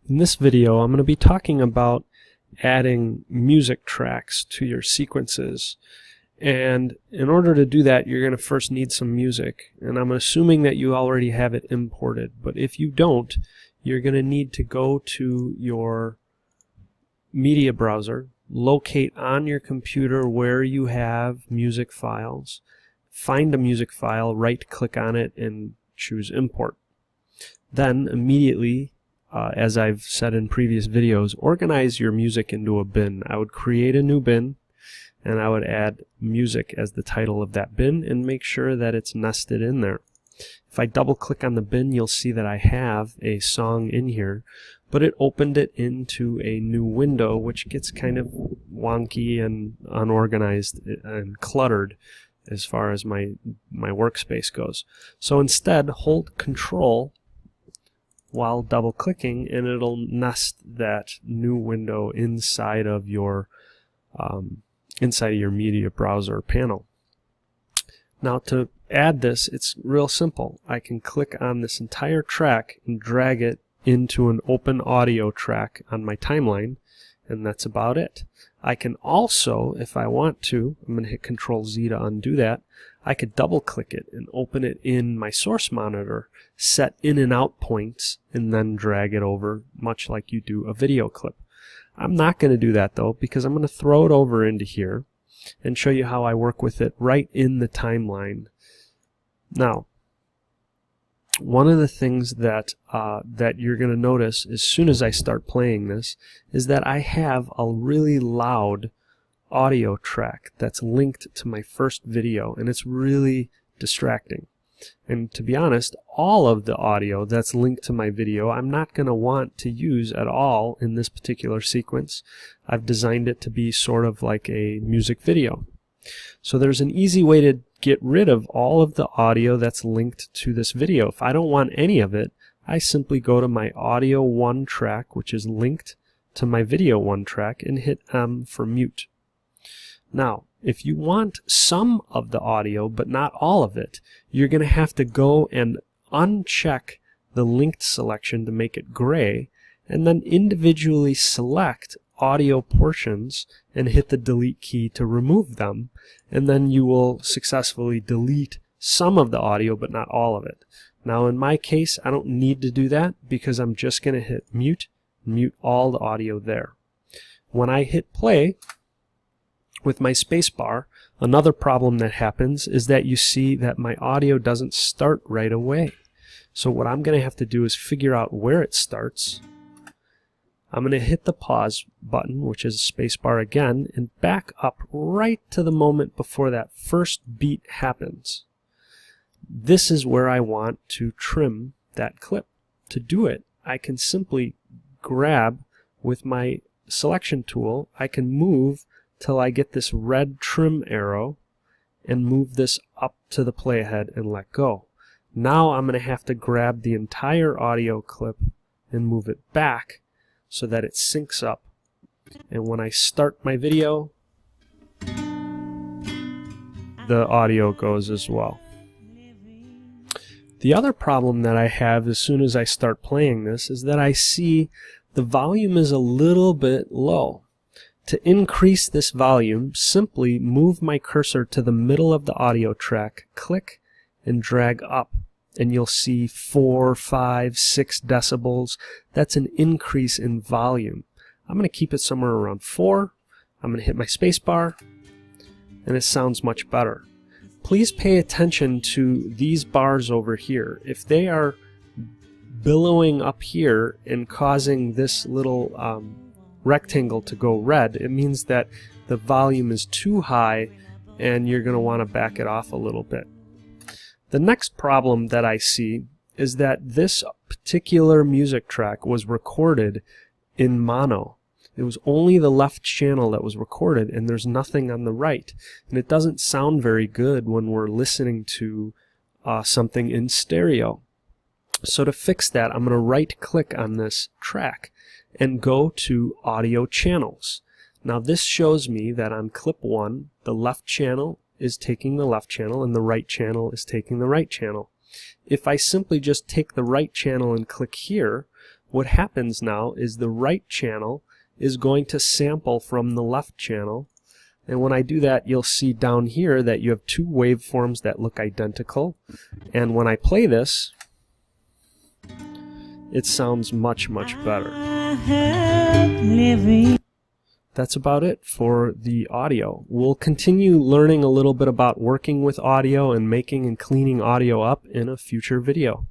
In this video, I'm going to be talking about adding music tracks to your sequences. And in order to do that, you're going to first need some music. And I'm assuming that you already have it imported. But if you don't, you're going to need to go to your media browser, locate on your computer where you have music files, find a music file, right-click on it, and choose Import. Then immediately, as I've said in previous videos, organize your music into a bin. I would create a new bin, and I would add music as the title of that bin and make sure that it's nested in there. If I double click on the bin, you'll see that I have a song in here, but it opened it into a new window, which gets kind of wonky and unorganized and cluttered as far as my workspace goes. So instead, hold Control while double clicking, and it'll nest that new window inside of your media browser panel. Now to add this, it's real simple. I can click on this entire track and drag it into an open audio track on my timeline, and that's about it. I can also, if I want to, I'm going to hit Control Z to undo that, I could double click it and open it in my source monitor, set in and out points, and then drag it over, much like you do a video clip. I'm not going to do that though, because I'm going to throw it over into here and show you how I work with it right in the timeline. Now, one of the things that you're going to notice as soon as I start playing this is that I have a really loud audio track that's linked to my first video, and it's really distracting. And to be honest, all of the audio that's linked to my video I'm not going to want to use at all in this particular sequence. I've designed it to be sort of like a music video. So there's an easy way to get rid of all of the audio that's linked to this video. If I don't want any of it, I simply go to my audio 1 track, which is linked to my video 1 track, and hit M for mute. Now, if you want some of the audio but not all of it, you're going to have to go and uncheck the linked selection to make it gray, and then individually select audio portions and hit the delete key to remove them, and then you will successfully delete some of the audio but not all of it. Now in my case, I don't need to do that because I'm just going to hit mute all the audio there. When I hit play with my spacebar, another problem that happens is that you see that my audio doesn't start right away. So what I'm going to have to do is figure out where it starts. I'm going to hit the pause button, which is spacebar again, and back up right to the moment before that first beat happens. This is where I want to trim that clip. To do it, I can simply grab with my selection tool, I can move till I get this red trim arrow and move this up to the playhead and let go. Now I'm going to have to grab the entire audio clip and move it back so that it syncs up. And when I start my video, the audio goes as well. The other problem that I have as soon as I start playing this is that I see the volume is a little bit low. To increase this volume, simply move my cursor to the middle of the audio track, click, and drag up, and you'll see 4, 5, 6 decibels. That's an increase in volume. I'm going to keep it somewhere around 4. I'm going to hit my space bar, and it sounds much better. Please pay attention to these bars over here. If they are billowing up here and causing this little rectangle to go red, it means that the volume is too high and you're going to want to back it off a little bit. The next problem that I see is that this particular music track was recorded in mono. It was only the left channel that was recorded, and there's nothing on the right. And it doesn't sound very good when we're listening to something in stereo. So to fix that, I'm going to right-click on this track and go to Audio Channels. Now this shows me that on clip 1, the left channel is taking the left channel and the right channel is taking the right channel. If I simply just take the right channel and click here, what happens now is the right channel is going to sample from the left channel. And when I do that, you'll see down here that you have two waveforms that look identical. And when I play this, it sounds much, much better. That's about it for the audio. We'll continue learning a little bit about working with audio and making and cleaning audio up in a future video.